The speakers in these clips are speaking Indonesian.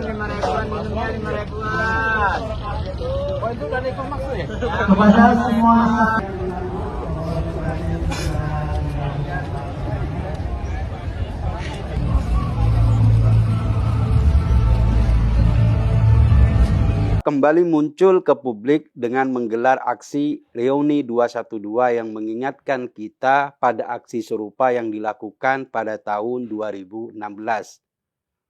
Lima ribuan minumnya 5 ribuan. Oh itu dari pemaksa ya? Kepada semua kembali muncul ke publik dengan menggelar aksi Reuni 212 yang mengingatkan kita pada aksi serupa yang dilakukan pada tahun 2016.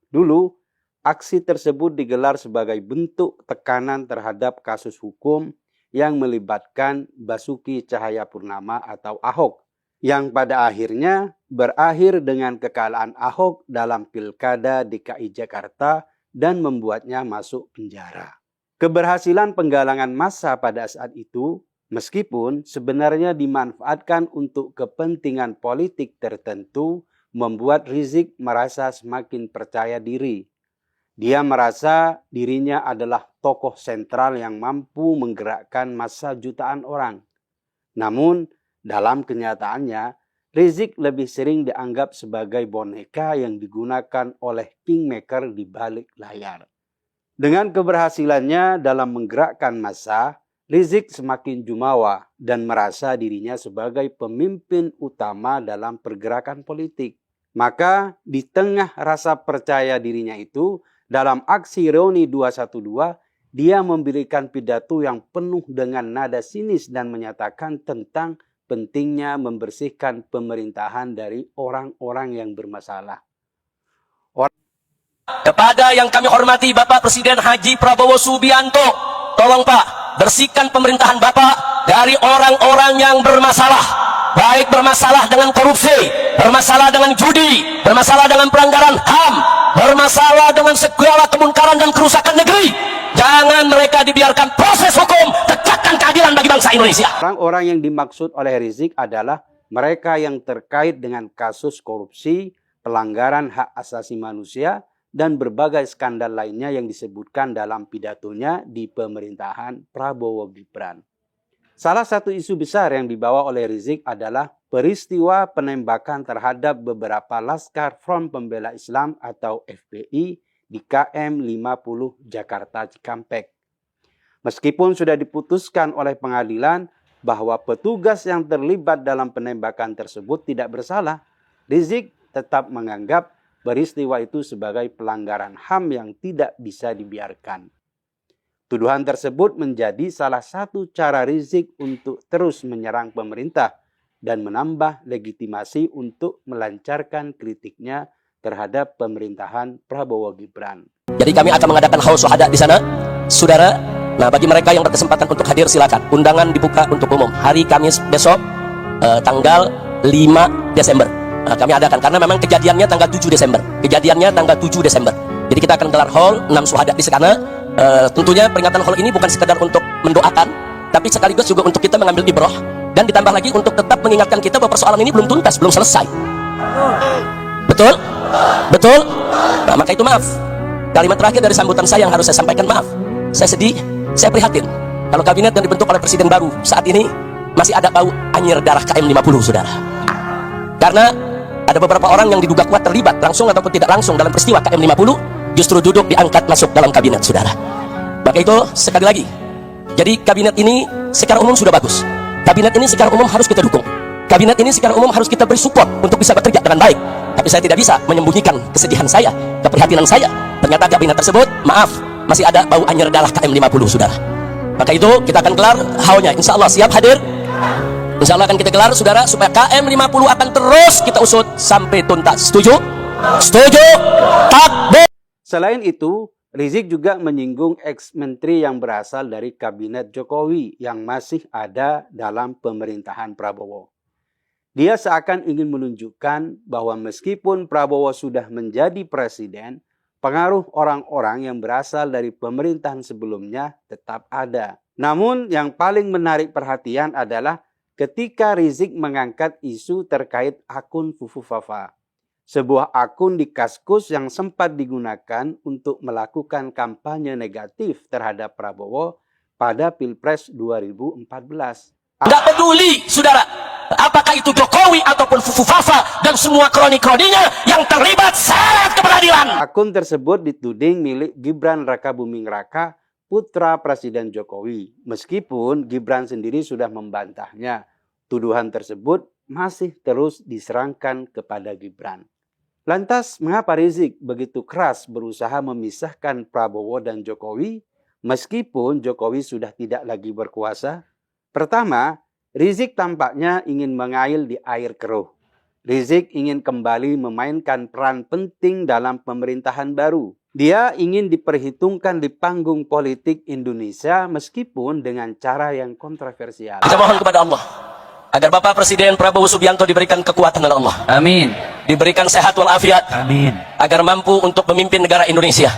Dulu, aksi tersebut digelar sebagai bentuk tekanan terhadap kasus hukum yang melibatkan Basuki Cahayapurnama atau Ahok, yang pada akhirnya berakhir dengan kekalahan Ahok dalam Pilkada DKI Jakarta dan membuatnya masuk penjara. Keberhasilan penggalangan massa pada saat itu, meskipun sebenarnya dimanfaatkan untuk kepentingan politik tertentu, membuat Rizik merasa semakin percaya diri. Dia merasa dirinya adalah tokoh sentral yang mampu menggerakkan massa jutaan orang. Namun, dalam kenyataannya, Rizik lebih sering dianggap sebagai boneka yang digunakan oleh kingmaker di balik layar. Dengan keberhasilannya dalam menggerakkan massa, Rizik semakin jumawa dan merasa dirinya sebagai pemimpin utama dalam pergerakan politik. Maka di tengah rasa percaya dirinya itu, dalam aksi Reuni 212, dia memberikan pidato yang penuh dengan nada sinis dan menyatakan tentang pentingnya membersihkan pemerintahan dari orang-orang yang bermasalah. Kepada yang kami hormati Bapak Presiden Haji Prabowo Subianto, tolong Pak, bersihkan pemerintahan Bapak dari orang-orang yang bermasalah, baik bermasalah dengan korupsi, bermasalah dengan judi, bermasalah dengan pelanggaran HAM, bermasalah dengan segala kemungkaran dan kerusakan negeri. Jangan mereka dibiarkan proses hukum, tegakkan keadilan bagi bangsa Indonesia. Orang-orang yang dimaksud oleh Rizik adalah mereka yang terkait dengan kasus korupsi, pelanggaran hak asasi manusia, dan berbagai skandal lainnya yang disebutkan dalam pidatonya di pemerintahan Prabowo Gibran. Salah satu isu besar yang dibawa oleh Rizik adalah peristiwa penembakan terhadap beberapa Laskar Front Pembela Islam atau FPI di KM 50 Jakarta Cikampek. Meskipun sudah diputuskan oleh pengadilan bahwa petugas yang terlibat dalam penembakan tersebut tidak bersalah, Rizik tetap menganggap peristiwa itu sebagai pelanggaran HAM yang tidak bisa dibiarkan. Tuduhan tersebut menjadi salah satu cara Rizik untuk terus menyerang pemerintah dan menambah legitimasi untuk melancarkan kritiknya terhadap pemerintahan Prabowo Gibran. Jadi kami akan mengadakan haul syuhada di sana, saudara. Nah, bagi mereka yang berkesempatan untuk hadir silakan. Undangan dibuka untuk umum hari Kamis besok, tanggal 5 Desember. Kami adakan karena memang kejadiannya tanggal 7 Desember. Kejadiannya tanggal 7 Desember. Jadi kita akan gelar haul 6 syuhada di sana. Tentunya peringatan haul ini bukan sekedar untuk mendoakan, tapi sekaligus juga untuk kita mengambil ibrah dan ditambah lagi untuk tetap mengingatkan kita bahwa persoalan ini belum tuntas, belum selesai. Betul? Betul? Nah, maka itu maaf. Kalimat terakhir dari sambutan saya yang harus saya sampaikan, maaf. Saya sedih, saya prihatin. Kalau kabinet yang dibentuk oleh presiden baru saat ini masih ada bau anyir darah KM 50, saudara. Karena ada beberapa orang yang diduga kuat terlibat langsung ataupun tidak langsung dalam peristiwa KM 50 justru duduk diangkat masuk dalam kabinet, saudara. Maka itu sekali lagi, jadi kabinet ini secara umum sudah bagus. Kabinet ini secara umum harus kita dukung. Kabinet ini secara umum harus kita beri support untuk bisa bekerja dengan baik. Tapi saya tidak bisa menyembunyikan kesedihan saya, keprihatinan saya. Ternyata kabinet tersebut, maaf, masih ada bau anyir darah KM 50, saudara. Maka itu kita akan gelar haulnya. Insya Allah siap hadir. Insya Allah akan kita gelar, saudara, supaya KM 50 akan terus kita usut sampai tuntas. Setuju? Setuju? Takbir! Selain itu, Rizik juga menyinggung ex-menteri yang berasal dari kabinet Jokowi yang masih ada dalam pemerintahan Prabowo. Dia seakan ingin menunjukkan bahwa meskipun Prabowo sudah menjadi presiden, pengaruh orang-orang yang berasal dari pemerintahan sebelumnya tetap ada. Namun yang paling menarik perhatian adalah ketika Rizik mengangkat isu terkait akun Fufu Fafa, sebuah akun di Kaskus yang sempat digunakan untuk melakukan kampanye negatif terhadap Prabowo pada Pilpres 2014. Nggak peduli, saudara, apakah itu Jokowi ataupun Fufu Fafa dan semua kroni-kroninya yang terlibat, seret ke pengadilan. Akun tersebut dituding milik Gibran Rakabuming Raka, putra Presiden Jokowi. Meskipun Gibran sendiri sudah membantahnya, tuduhan tersebut masih terus diserangkan kepada Gibran. Lantas, mengapa Rizik begitu keras berusaha memisahkan Prabowo dan Jokowi meskipun Jokowi sudah tidak lagi berkuasa? Pertama, Rizik tampaknya ingin mengail di air keruh. Rizik ingin kembali memainkan peran penting dalam pemerintahan baru. Dia ingin diperhitungkan di panggung politik Indonesia meskipun dengan cara yang kontroversial. Saya mohon kepada Allah agar Bapak Presiden Prabowo Subianto diberikan kekuatan oleh Allah. Amin. Diberikan sehat walafiat. Amin. Agar mampu untuk memimpin negara Indonesia.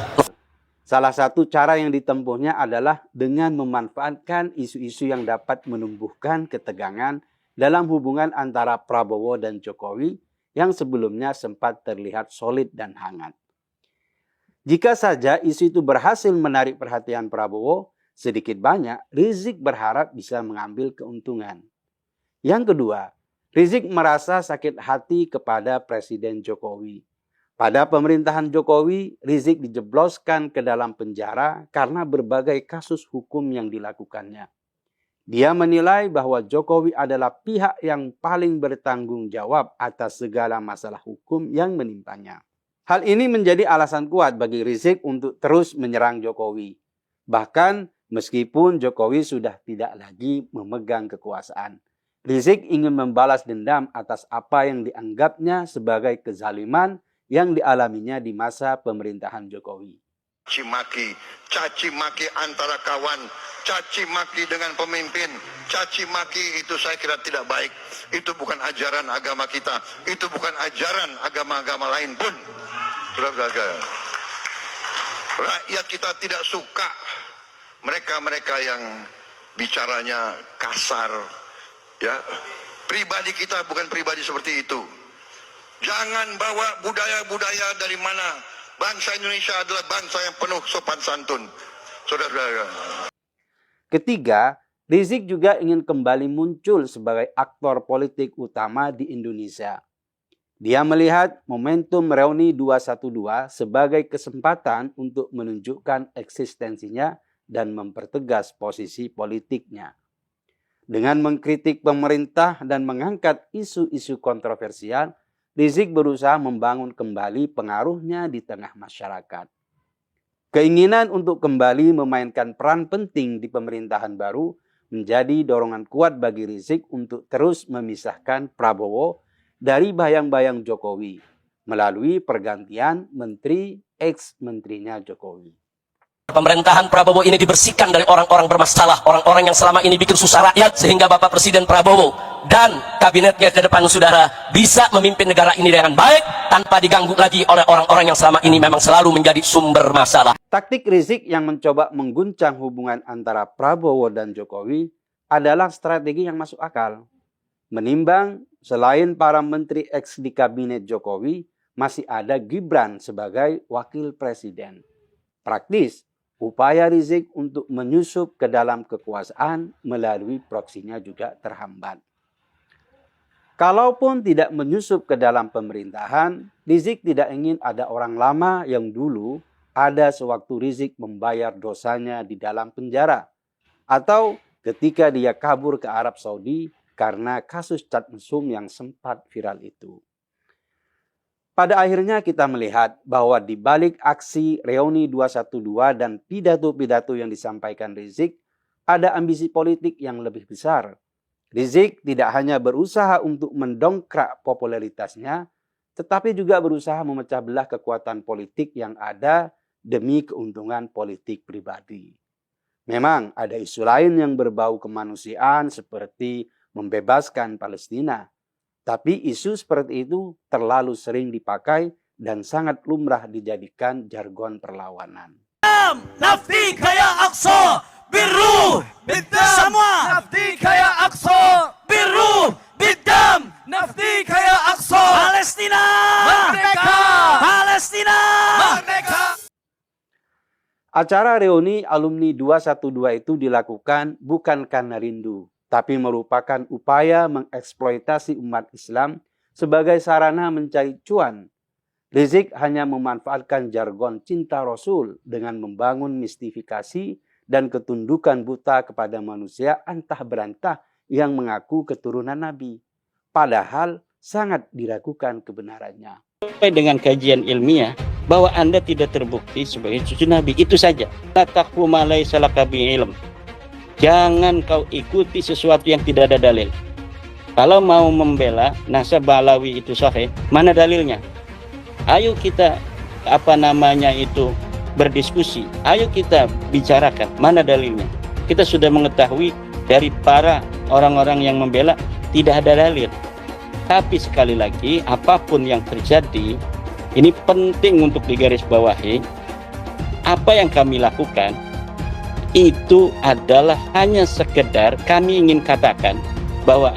Salah satu cara yang ditempuhnya adalah dengan memanfaatkan isu-isu yang dapat menumbuhkan ketegangan dalam hubungan antara Prabowo dan Jokowi yang sebelumnya sempat terlihat solid dan hangat. Jika saja isu itu berhasil menarik perhatian Prabowo, sedikit banyak Rizik berharap bisa mengambil keuntungan. Yang kedua, Rizik merasa sakit hati kepada Presiden Jokowi. Pada pemerintahan Jokowi, Rizik dijebloskan ke dalam penjara karena berbagai kasus hukum yang dilakukannya. Dia menilai bahwa Jokowi adalah pihak yang paling bertanggung jawab atas segala masalah hukum yang menimpanya. Hal ini menjadi alasan kuat bagi Rizik untuk terus menyerang Jokowi. Bahkan meskipun Jokowi sudah tidak lagi memegang kekuasaan, Rizik ingin membalas dendam atas apa yang dianggapnya sebagai kezaliman yang dialaminya di masa pemerintahan Jokowi. Caci maki antara kawan, caci maki dengan pemimpin, caci maki itu saya kira tidak baik. Itu bukan ajaran agama kita, itu bukan ajaran agama-agama lain pun. Saudara-saudara, rakyat kita tidak suka mereka-mereka yang bicaranya kasar, ya. Pribadi kita bukan pribadi seperti itu. Jangan bawa budaya-budaya dari mana. Bangsa Indonesia adalah bangsa yang penuh sopan santun. Saudara-saudara. Ketiga, Rizik juga ingin kembali muncul sebagai aktor politik utama di Indonesia. Dia melihat momentum Reuni 212 sebagai kesempatan untuk menunjukkan eksistensinya dan mempertegas posisi politiknya. Dengan mengkritik pemerintah dan mengangkat isu-isu kontroversial, Rizik berusaha membangun kembali pengaruhnya di tengah masyarakat. Keinginan untuk kembali memainkan peran penting di pemerintahan baru menjadi dorongan kuat bagi Rizik untuk terus memisahkan Prabowo dari bayang-bayang Jokowi melalui pergantian menteri ex-menterinya Jokowi. Pemerintahan Prabowo ini dibersihkan dari orang-orang bermasalah, orang-orang yang selama ini bikin susah rakyat, sehingga Bapak Presiden Prabowo dan kabinetnya ke depan, saudara, bisa memimpin negara ini dengan baik tanpa diganggu lagi oleh orang-orang yang selama ini memang selalu menjadi sumber masalah. Taktik Rizik yang mencoba mengguncang hubungan antara Prabowo dan Jokowi adalah strategi yang masuk akal. Menimbang selain para menteri ex di kabinet Jokowi, masih ada Gibran sebagai wakil presiden. Praktis, upaya Rizik untuk menyusup ke dalam kekuasaan melalui proksinya juga terhambat. Kalaupun tidak menyusup ke dalam pemerintahan, Rizik tidak ingin ada orang lama yang dulu ada sewaktu Rizik membayar dosanya di dalam penjara, atau ketika dia kabur ke Arab Saudi karena kasus cat mesum yang sempat viral itu. Pada akhirnya kita melihat bahwa di balik aksi Reuni 212 dan pidato-pidato yang disampaikan Rizik, ada ambisi politik yang lebih besar. Rizik tidak hanya berusaha untuk mendongkrak popularitasnya, tetapi juga berusaha memecah belah kekuatan politik yang ada demi keuntungan politik pribadi. Memang ada isu lain yang berbau kemanusiaan seperti membebaskan Palestina. Tapi isu seperti itu terlalu sering dipakai dan sangat lumrah dijadikan jargon perlawanan. Nafti kaya Aqsa, biru, bidam. Semua nafti kaya Aqsa, biru, bidam. Nafti kaya Aqsa. Palestina, merdeka. Palestina, merdeka. Acara reuni alumni 212 itu dilakukan bukan karena rindu, tapi merupakan upaya mengeksploitasi umat Islam sebagai sarana mencari cuan. Rizik hanya memanfaatkan jargon cinta Rasul dengan membangun mistifikasi dan ketundukan buta kepada manusia antah berantah yang mengaku keturunan Nabi. Padahal sangat diragukan kebenarannya. Sampai dengan kajian ilmiah bahwa Anda tidak terbukti sebagai cucu Nabi, itu saja. La taqfu ma laysa laka bihi ilm. Jangan kau ikuti sesuatu yang tidak ada dalil. Kalau mau membela nasab Balawi itu sahih, mana dalilnya? Ayo kita berdiskusi. Ayo kita bicarakan mana dalilnya. Kita sudah mengetahui dari para orang-orang yang membela tidak ada dalil. Tapi sekali lagi, apapun yang terjadi, ini penting untuk digarisbawahi. Apa yang kami lakukan itu adalah hanya sekedar kami ingin katakan bahwa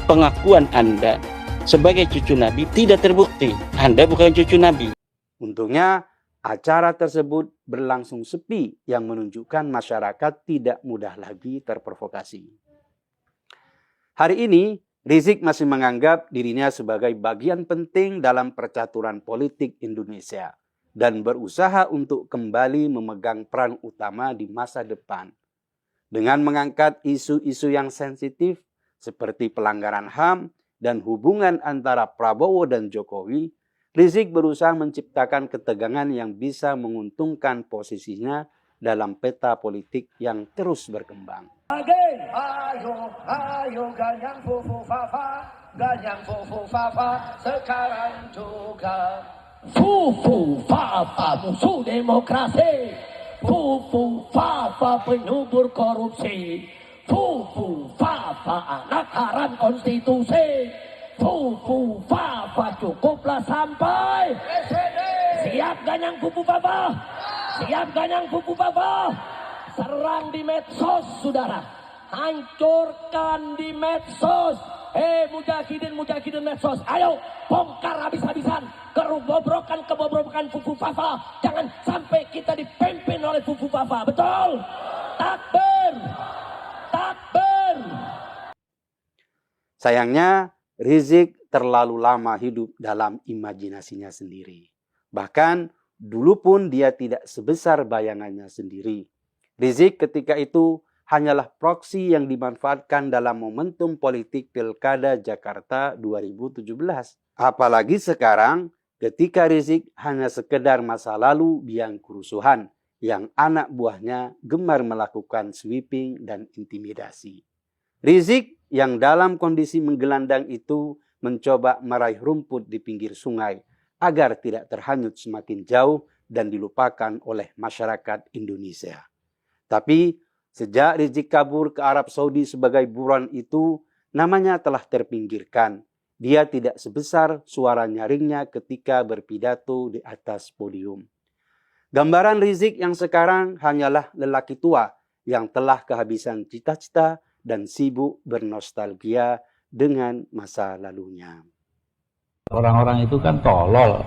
pengakuan Anda sebagai cucu Nabi tidak terbukti. Anda bukan cucu Nabi. Untungnya acara tersebut berlangsung sepi yang menunjukkan masyarakat tidak mudah lagi terprovokasi. Hari ini Rizik masih menganggap dirinya sebagai bagian penting dalam percaturan politik Indonesia dan berusaha untuk kembali memegang peran utama di masa depan. Dengan mengangkat isu-isu yang sensitif seperti pelanggaran HAM dan hubungan antara Prabowo dan Jokowi, Rizik berusaha menciptakan ketegangan yang bisa menguntungkan posisinya dalam peta politik yang terus berkembang. Ayo ganyang fufu fafa sekarang juga. Fufu fafa musuh demokrasi, fufu fafa penyubur korupsi, fufu fafa anak haram konstitusi, fufu fafa cukuplah sampai. Siap ganyang fufu fafa, siap ganyang fufu fafa. Serang di medsos, saudara. Hancurkan di medsos. Mujahidin medsos. Ayo, bongkar habis-habisan kebobrokan fufu fafa. Jangan sampai kita dipimpin oleh fufu fafa. Betul? Takbir. Takbir. Sayangnya, Rizik terlalu lama hidup dalam imajinasinya sendiri. Bahkan, dulu pun dia tidak sebesar bayangannya sendiri. Rizik ketika itu hanyalah proksi yang dimanfaatkan dalam momentum politik Pilkada Jakarta 2017. Apalagi sekarang ketika Rizik hanya sekedar masa lalu biang kerusuhan yang anak buahnya gemar melakukan sweeping dan intimidasi. Rizik yang dalam kondisi menggelandang itu mencoba meraih rumput di pinggir sungai agar tidak terhanyut semakin jauh dan dilupakan oleh masyarakat Indonesia. Tapi sejak Rizik kabur ke Arab Saudi sebagai buron itu, namanya telah terpinggirkan. Dia tidak sebesar suara nyaringnya ketika berpidato di atas podium. Gambaran Rizik yang sekarang hanyalah lelaki tua yang telah kehabisan cita-cita dan sibuk bernostalgia dengan masa lalunya. Orang-orang itu kan tolol.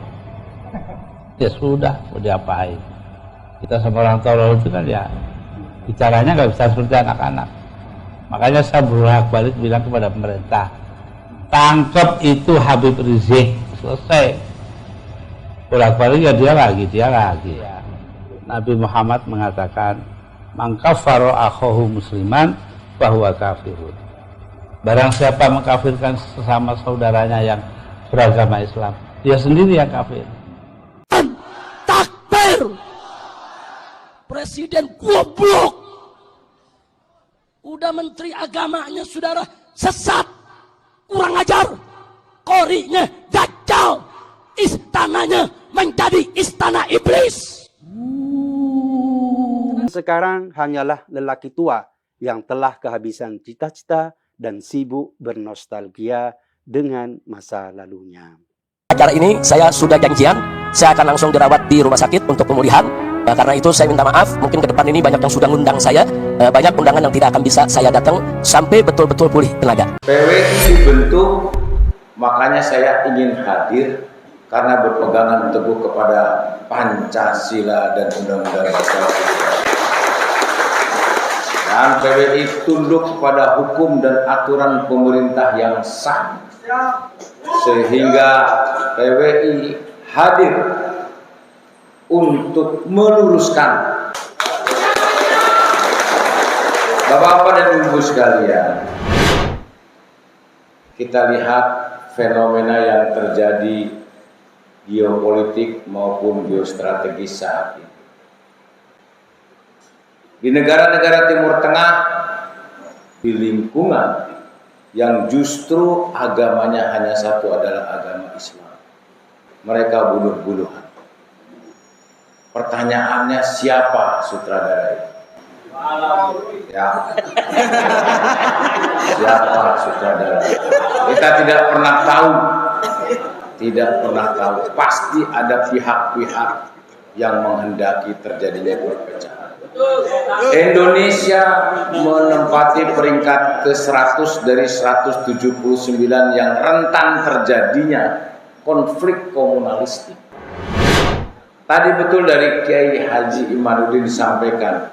Ya sudah, mau diapain. Kita sama orang tolol itu kan ya bicaranya nggak bisa seperti anak-anak. Makanya saya bolak-balik bilang kepada pemerintah, tangkap itu Habib Rizik, selesai. Bolak-balik ya dia lagi. Nabi Muhammad mengatakan, man kafara akhahu musliman fahuwa kafirun. Barang siapa mengkafirkan sesama saudaranya yang beragama Islam, dia sendiri yang kafir. Takbir. Presiden goblok. Udah menteri agamanya saudara sesat, kurang ajar, korinya dajjal, istananya menjadi istana iblis. Sekarang hanyalah lelaki tua yang telah kehabisan cita-cita dan sibuk bernostalgia dengan masa lalunya. Acara ini saya sudah janjian, saya akan langsung dirawat di rumah sakit untuk pemulihan. Karena itu saya minta maaf, mungkin ke depan ini banyak yang sudah ngundang saya, banyak undangan yang tidak akan bisa saya datang sampai betul-betul pulih tenaga. PWI dibentuk, makanya saya ingin hadir karena berpegangan teguh kepada Pancasila dan Undang-Undang Dasar. Dan PWI tunduk kepada hukum dan aturan pemerintah yang sah, sehingga PWI hadir untuk meluruskan. Bapak-bapak dan ibu sekalian, kita lihat fenomena yang terjadi geopolitik maupun geostrategis saat ini. Di negara-negara Timur Tengah, di lingkungan yang justru agamanya hanya satu adalah agama Islam, mereka bunuh-bunuhan. Pertanyaannya, siapa sutradara itu? Ya. Siapa sutradara? Kita tidak pernah tahu. Tidak pernah tahu. Pasti ada pihak-pihak yang menghendaki terjadinya perpecahan. Indonesia menempati peringkat ke-100 dari 179 yang rentan terjadinya konflik komunalistik. Tadi betul dari Kiai Haji Imanuddin disampaikan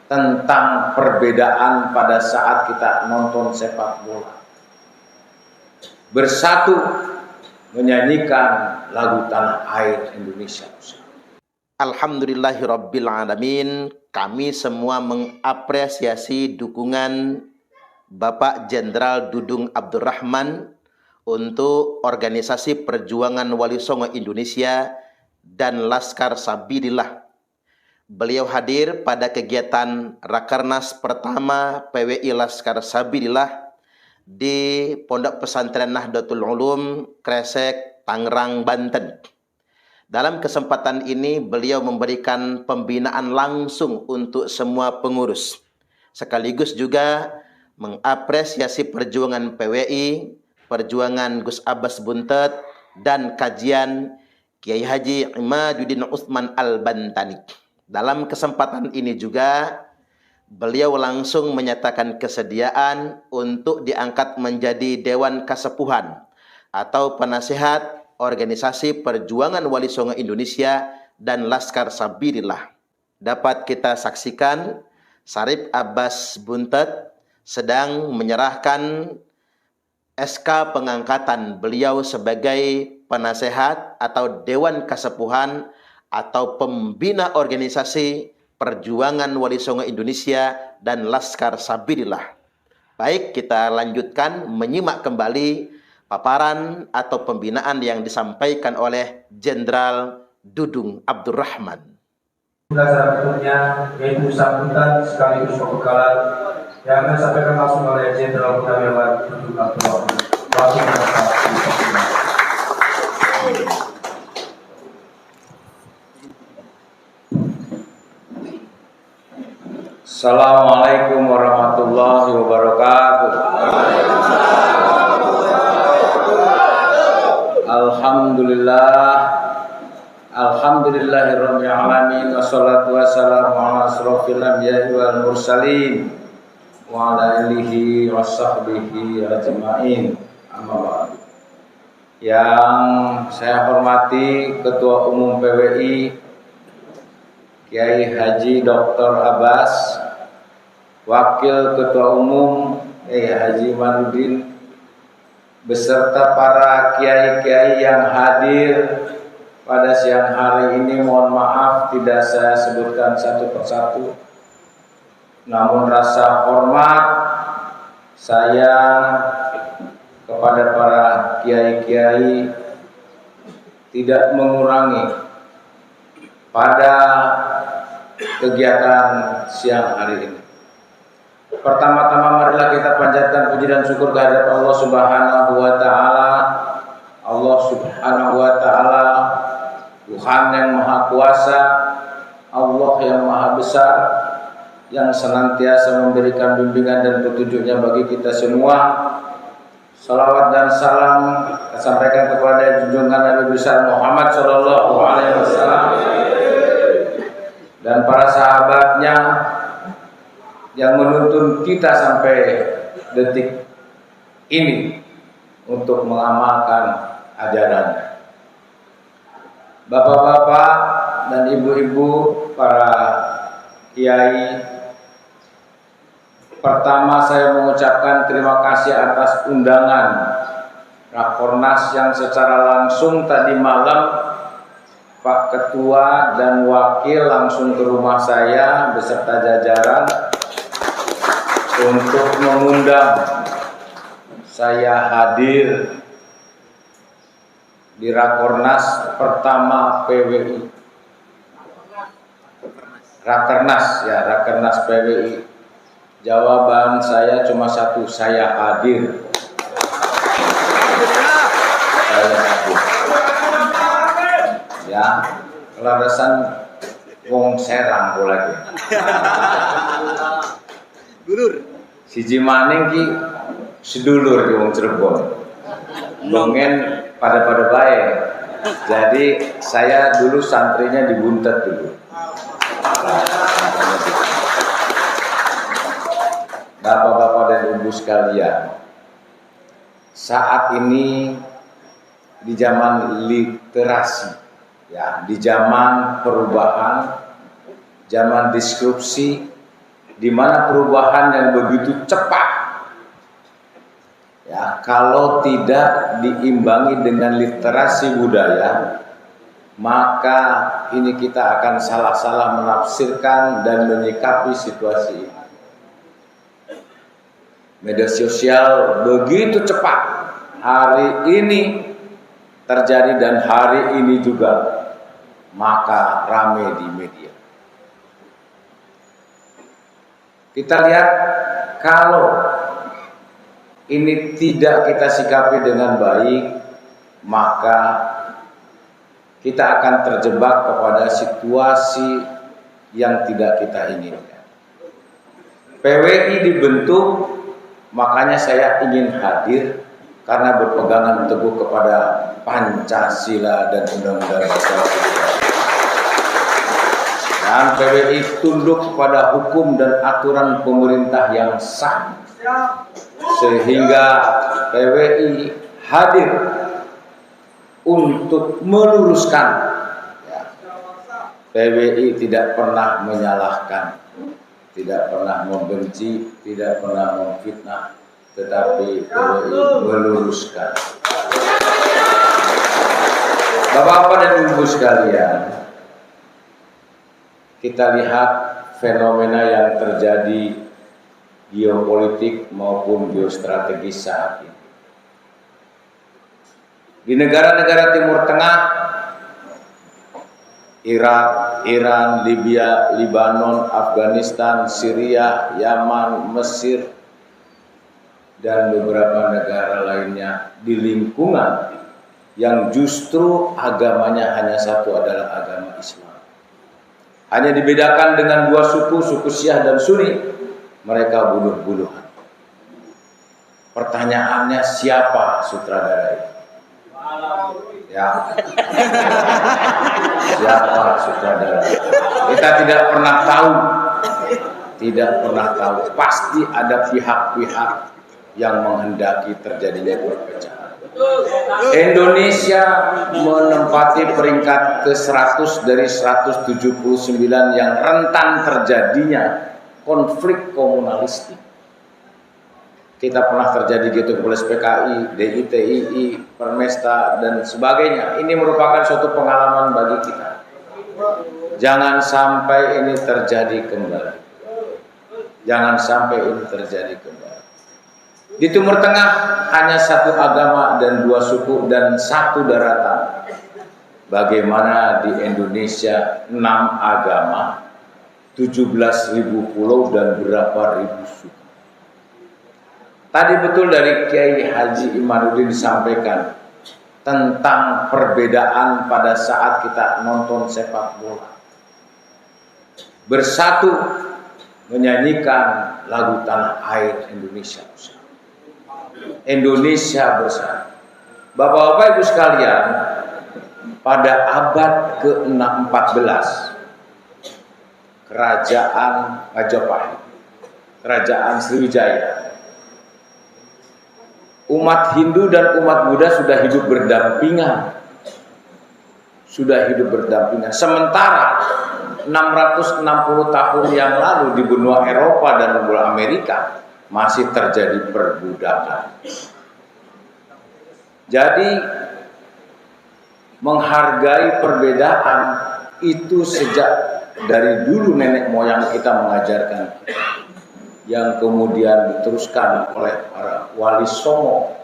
tentang perbedaan pada saat kita nonton sepak bola. Bersatu menyanyikan lagu tanah air Indonesia. Alhamdulillahirabbil alamin. Kami semua mengapresiasi dukungan Bapak Jenderal Dudung Abdurrahman untuk Organisasi Perjuangan Wali Songo Indonesia dan Laskar Sabilillah. Beliau hadir pada kegiatan Rakernas pertama PWI Laskar Sabilillah di Pondok Pesantren Nahdlatul Ulum, Kresek, Tangerang, Banten. Dalam kesempatan ini beliau memberikan pembinaan langsung untuk semua pengurus, sekaligus juga mengapresiasi perjuangan PWI, perjuangan Gus Abbas Buntet, dan kajian Kiai Haji Imaduddin Utsman Al-Bantani. Dalam kesempatan ini juga beliau langsung menyatakan kesediaan untuk diangkat menjadi Dewan Kasepuhan atau penasehat Organisasi Perjuangan Wali Songo Indonesia dan Laskar Sabilillah. Dapat kita saksikan Sarip Abbas Buntet sedang menyerahkan SK pengangkatan beliau sebagai penasehat atau Dewan Kasepuhan atau pembina Organisasi Perjuangan Wali Songo Indonesia dan Laskar Sabilillah. Baik, kita lanjutkan menyimak kembali paparan atau pembinaan yang disampaikan oleh Jenderal Dudung Abdurrahman. Dasar bentuknya yaitu sambutan sekaligus pembekalan yang akan disampaikan langsung oleh Jenderal Purnawirawan Dudung Abdurrahman. Assalamualaikum warahmatullahi wabarakatuh. Alhamdulillahirabbil alamin wassalatu wassalamu ala asrofil anbiya'i wal mursalin wa ala alihi washabbihi ajmain. Amma ba'du. Yang saya hormati Ketua Umum PWI Kiai Haji Dr. Abbas, Wakil Ketua Umum Kiai Haji Imanuddin, beserta para kiai-kiai yang hadir pada siang hari ini. Mohon maaf tidak saya sebutkan satu persatu, namun rasa hormat saya kepada para kiai-kiai tidak mengurangi pada kegiatan siang hari ini. Pertama-tama marilah kita panjatkan puji dan syukur kehadirat Allah Subhanahu wa taala. Allah Subhanahu wa taala Tuhan yang Maha Kuasa, Allah yang Maha Besar, yang senantiasa memberikan bimbingan dan petunjuknya bagi kita semua. Salawat dan salam disampaikan kepada junjungan Nabi besar Muhammad sallallahu alaihi wasallam dan para sahabatnya yang menuntun kita sampai detik ini untuk mengamalkan ajarannya. Bapak-bapak dan ibu-ibu, para kiai, pertama saya mengucapkan terima kasih atas undangan Rakornas yang secara langsung tadi malam Pak Ketua dan Wakil langsung ke rumah saya beserta jajaran untuk mengundang saya hadir di Rakornas pertama PWI. Rakernas PWI. Jawaban saya cuma satu, saya hadir. Saya hadir. Ya, kelarasan wong Serang lagi. Dulur. Siji maning ki sedulur di wong Cirebon. Dongen pada baik. Jadi saya dulu santrinya di Buntet dulu. Bapak-bapak dan ibu sekalian, saat ini di zaman literasi, ya, di zaman perubahan, zaman disrupsi, di mana perubahan yang begitu cepat, ya, kalau tidak diimbangi dengan literasi budaya, maka ini kita akan salah-salah menafsirkan dan menyikapi situasi ini. Media sosial begitu cepat hari ini terjadi dan hari ini juga, maka rame di media. Kita lihat, kalau ini tidak kita sikapi dengan baik, maka kita akan terjebak kepada situasi yang tidak kita inginkan. PWI dibentuk, makanya saya ingin hadir karena berpegangan teguh kepada Pancasila dan Undang-Undang Dasar. Dan PWI tunduk kepada hukum dan aturan pemerintah yang sah, sehingga PWI hadir untuk meluruskan. PWI tidak pernah menyalahkan, tidak pernah membenci, tidak pernah memfitnah, tetapi PWI meluruskan. Bapak-bapak dan ibu sekalian, kita lihat fenomena yang terjadi geopolitik maupun geostrategis saat ini. Di negara-negara Timur Tengah, Irak, Iran, Libya, Lebanon, Afghanistan, Syria, Yaman, Mesir, dan beberapa negara lainnya di lingkungan yang justru agamanya hanya satu, adalah agama Islam. Hanya dibedakan dengan dua suku, suku Syiah dan Sunni, mereka bunuh-bunuhan. Pertanyaannya, siapa sutradara itu? Ya, siapa sutradara? Kita tidak pernah tahu, tidak pernah tahu. Pasti ada pihak-pihak yang menghendaki terjadinya perpecahan. Indonesia menempati peringkat ke-100 dari 179 yang rentan terjadinya konflik komunalistik. Kita pernah terjadi gitu oleh PKI, DITII, Permesta, dan sebagainya. Ini merupakan suatu pengalaman bagi kita. Jangan sampai ini terjadi kembali. Jangan sampai ini terjadi kembali. Di Timur Tengah hanya satu agama dan dua suku dan satu daratan. Bagaimana di Indonesia 6 agama, 17.000 pulau dan berapa ribu suku. Tadi betul dari Kiai Haji Imanuddin disampaikan tentang perbedaan pada saat kita nonton sepak bola. Bersatu menyanyikan lagu Tanah Air Indonesia. Indonesia bersatu. Bapak-bapak ibu sekalian, pada abad ke-14 Kerajaan Majapahit, Kerajaan Sriwijaya, umat Hindu dan umat Buddha sudah hidup berdampingan, sudah hidup berdampingan. Sementara 660 tahun yang lalu di benua Eropa dan benua Amerika masih terjadi perbudakan. Jadi menghargai perbedaan itu sejak dari dulu nenek moyang kita mengajarkan, yang kemudian diteruskan oleh para wali songo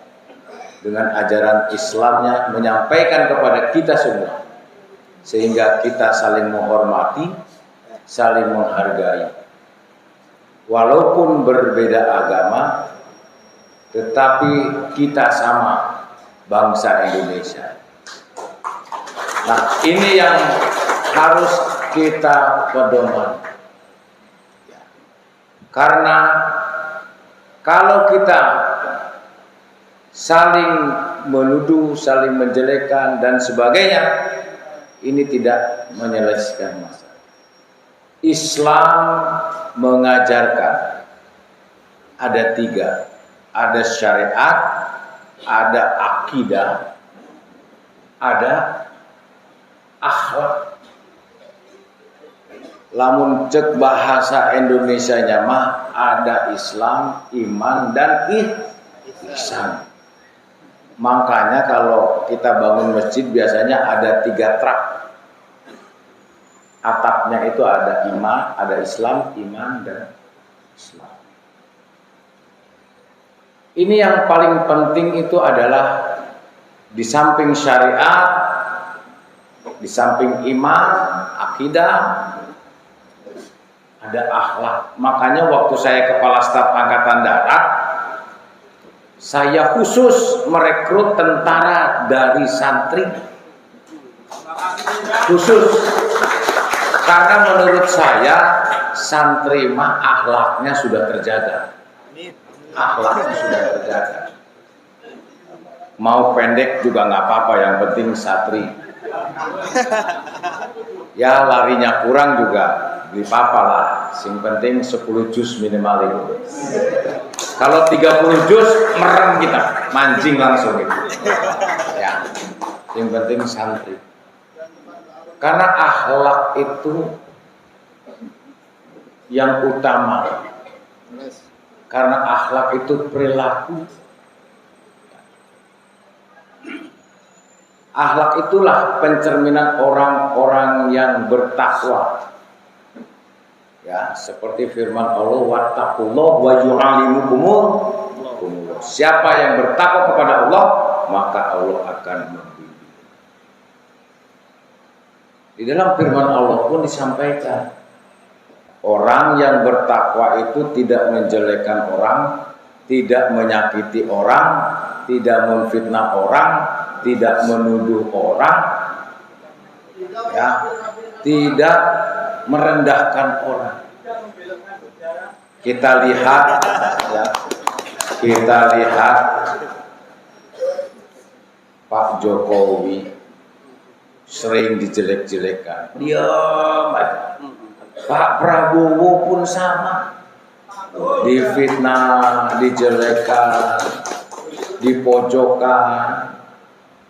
dengan ajaran Islamnya menyampaikan kepada kita semua, sehingga kita saling menghormati, saling menghargai. Walaupun berbeda agama, tetapi kita sama bangsa Indonesia. Nah, ini yang harus kita pedoman. Karena kalau kita saling menuduh, saling menjelekkan dan sebagainya, ini tidak menyelesaikan masalah. Islam mengajarkan ada 3, ada syariat, ada akidah, ada akhlak. Lamun cek bahasa Indonesianya mah ada Islam, iman, dan ihsan. Makanya kalau kita bangun masjid biasanya ada 3 trap. Atapnya itu ada iman, ada Islam, iman, dan Islam. Ini yang paling penting itu adalah di samping syariat, di samping iman, akidah, ada akhlak. Makanya waktu saya kepala staf angkatan darat, saya khusus merekrut tentara dari santri. Khusus. Karena menurut saya santri mah akhlaknya sudah terjaga. Akhlaknya sudah terjaga. Mau pendek juga nggak apa-apa, yang penting santri. Ya larinya kurang juga di papa lah. Yang penting 10 juz minimal itu. Kalau 30 juz merem kita, mancing langsung gitu. Ya, yang penting santri. Karena akhlak itu yang utama. Karena akhlak itu perilaku. Akhlak itulah pencerminan orang-orang yang bertakwa. Ya, seperti firman Allah, wattaqullah wa yu'allimukumullah. Siapa yang bertakwa kepada Allah, maka Allah akan membimbing. Di dalam firman Allah pun disampaikan, orang yang bertakwa itu tidak menjelekkan orang, tidak menyakiti orang, tidak memfitnah orang, tidak menuduh orang, ya, tidak merendahkan orang. Kita lihat, ya, kita lihat Pak Jokowi sering dijelek-jelekan, diam aja. Pak Prabowo pun sama, difitnah, dijelekan, dipojokkan,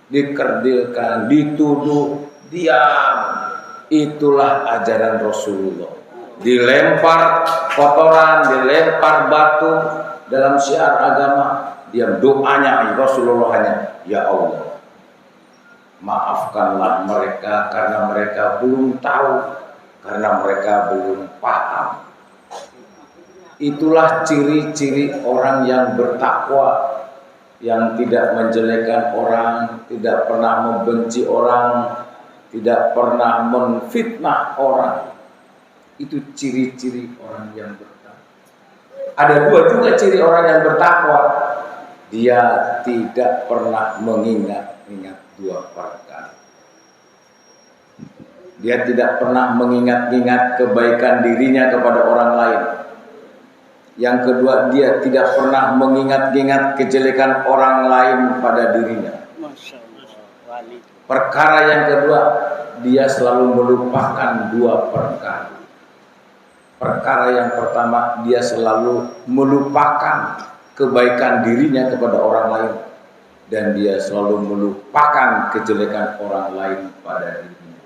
dikerdilkan, dituduh, diam. Itulah ajaran Rasulullah. Dilempar kotoran, dilempar batu dalam syiar agama, diam. Doanya Rasulullah hanya, ya Allah, maafkanlah mereka karena mereka belum tahu, karena mereka belum paham. Itulah ciri-ciri orang yang bertakwa, yang tidak menjelekkan orang, tidak pernah membenci orang, tidak pernah menfitnah orang. Itu ciri-ciri orang yang bertakwa. Ada 2 juga ciri orang yang bertakwa. Dia tidak pernah mengingat-ingat 2 perkara. Dia tidak pernah mengingat-ingat kebaikan dirinya kepada orang lain. Yang kedua, dia tidak pernah mengingat-ingat kejelekan orang lain pada dirinya. Perkara yang kedua, dia selalu melupakan 2 perkara. Perkara yang pertama, dia selalu melupakan kebaikan dirinya kepada orang lain. dan dia selalu melupakan kejelekan orang lain pada dirinya.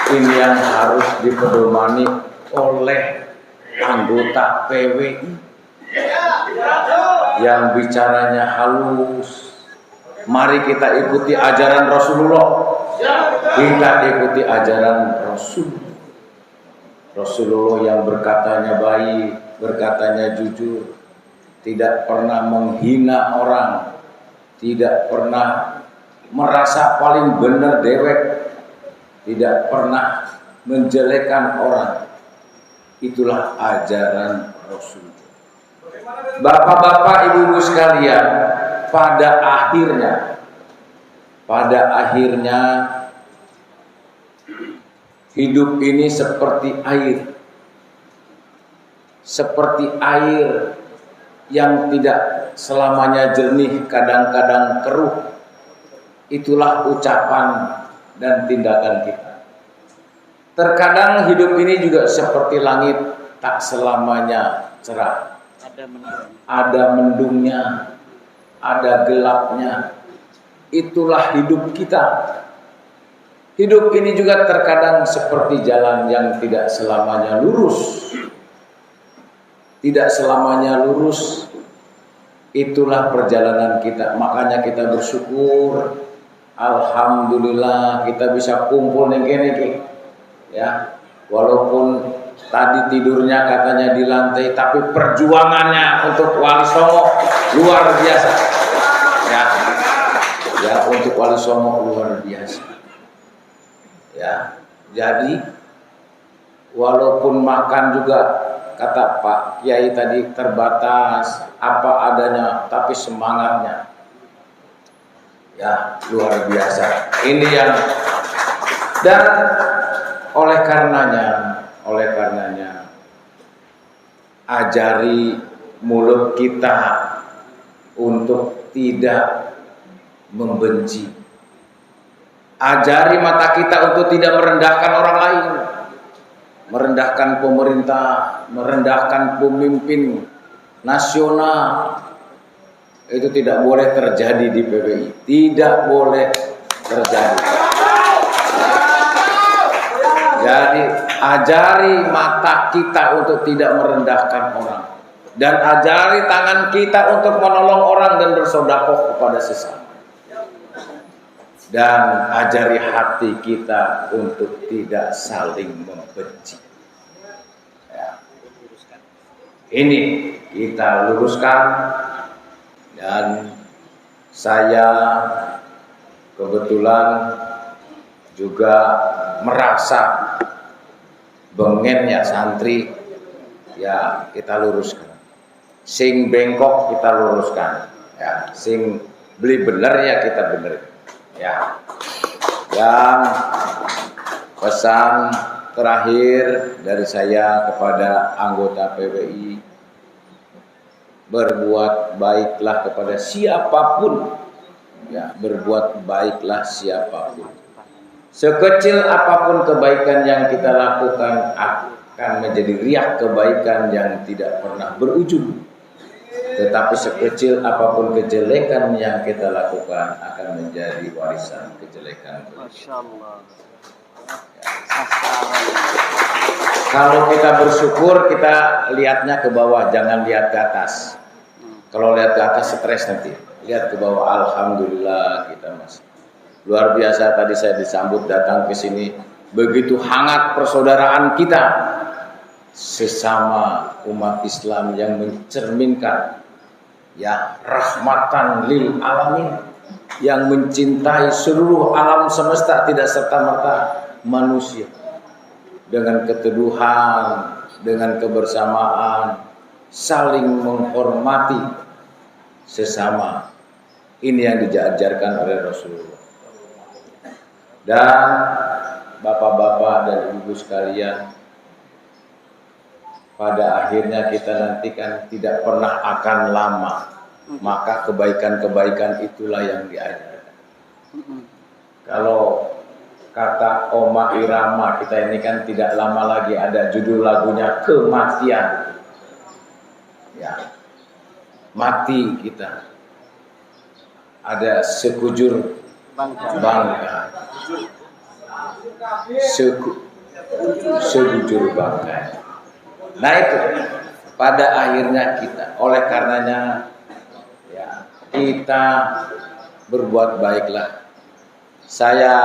Ini yang harus dipedomani oleh anggota PWI yang bicaranya halus. Mari kita ikuti ajaran Rasulullah. Kita ikuti ajaran Rasulullah yang berkatanya baik, berkatanya jujur, tidak pernah menghina orang, tidak pernah merasa paling benar dewek, tidak pernah menjelekkan orang. Itulah ajaran Rasul. Bapak-bapak, ibu-ibu sekalian, pada akhirnya hidup ini seperti air. Seperti air yang tidak selamanya jernih, kadang-kadang keruh. Itulah ucapan dan tindakan kita. Terkadang hidup ini juga seperti langit, tak selamanya cerah. Ada mendungnya, ada gelapnya. Itulah hidup kita. Hidup ini juga terkadang seperti jalan yang tidak selamanya lurus. Tidak selamanya lurus. Itulah perjalanan kita. Makanya kita bersyukur. Alhamdulillah kita bisa kumpul nih. Ya, walaupun tadi tidurnya katanya di lantai, tapi perjuangannya untuk Wali Songo luar biasa. Ya, untuk Wali Songo luar biasa. Ya, jadi walaupun makan juga kata Pak Kiai tadi terbatas, apa adanya, tapi semangatnya ya luar biasa. Ini yang dan oleh karenanya ajari mulut kita untuk tidak membenci. Ajari mata kita untuk tidak merendahkan orang lain, merendahkan pemerintah, merendahkan pemimpin nasional. Itu tidak boleh terjadi di PBI, tidak boleh terjadi. Jadi ajari mata kita untuk tidak merendahkan orang, dan ajari tangan kita untuk menolong orang dan bersedekah kepada sesama. Dan ajari hati kita untuk tidak saling membenci. Ya. Ini kita luruskan, dan saya kebetulan juga merasa bengennya santri, ya kita luruskan. Sing bengkok kita luruskan, ya sing beli bener ya kita benerin. Ya, yang pesan terakhir dari saya kepada anggota PWI, berbuat baiklah kepada siapapun, ya berbuat baiklah siapapun. Sekecil apapun kebaikan yang kita lakukan akan menjadi riak kebaikan yang tidak pernah berujung. Tetapi sekecil apapun kejelekan yang kita lakukan akan menjadi warisan kejelekan. Masya Allah. Kalau kita bersyukur, kita lihatnya ke bawah, jangan lihat ke atas. Kalau lihat ke atas stres nanti. Lihat ke bawah, alhamdulillah kita masih. Luar biasa, tadi saya disambut datang ke sini, begitu hangat persaudaraan kita sesama umat Islam yang mencerminkan ya rahmatan lil alamin, yang mencintai seluruh alam semesta, tidak serta-merta manusia, dengan keteduhan, dengan kebersamaan, saling menghormati sesama. Ini yang diajarkan oleh Rasulullah. Dan bapak-bapak dan ibu sekalian, pada akhirnya kita nantikan tidak pernah akan lama, maka kebaikan-kebaikan itulah yang diajarkan. Kalau kata Oma Irama, kita ini kan tidak lama lagi ada judul lagunya Kematian. Ya. mati kita. Ada sekujur bangka. Sekujur bangka. Nah itu pada akhirnya kita, oleh karenanya ya, kita berbuat baiklah. Saya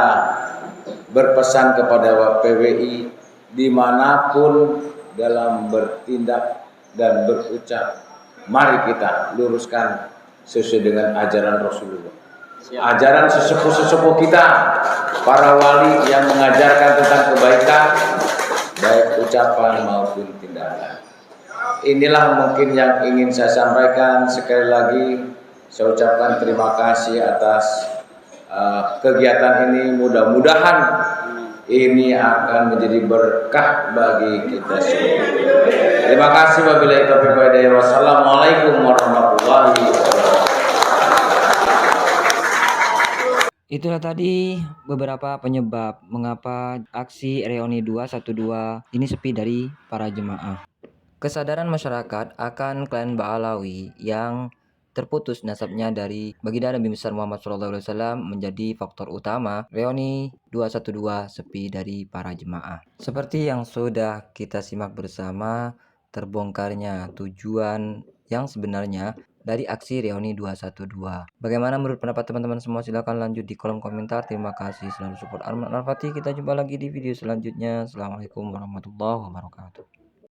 berpesan kepada PWI dimanapun dalam bertindak dan berucap, mari kita luruskan sesuai dengan ajaran Rasulullah. Ajaran sesepuh-sesepuh kita, para wali yang mengajarkan tentang kebaikan, baik ucapan maupun tindakan. Inilah mungkin yang ingin saya sampaikan. Sekali lagi saya ucapkan terima kasih atas kegiatan ini. Mudah-mudahan ini akan menjadi berkah bagi kita semua. Terima kasih. Wabillahi taufiq wal hidayah. Wassalamualaikum warahmatullahi wabarakatuh. Itulah tadi beberapa penyebab mengapa aksi reuni 212 ini sepi dari para jemaah. Kesadaran masyarakat akan klan Ba'alawi yang terputus nasabnya dari baginda Nabi besar Muhammad SAW menjadi faktor utama reuni 212 sepi dari para jemaah. Seperti yang sudah kita simak bersama, terbongkarnya tujuan yang sebenarnya dari aksi reuni 212. Bagaimana menurut pendapat teman-teman semua? Silahkan lanjut di kolom komentar. Terima kasih selalu support Arman Al-Fatih. Kita jumpa lagi di video selanjutnya. Assalamualaikum warahmatullahi wabarakatuh.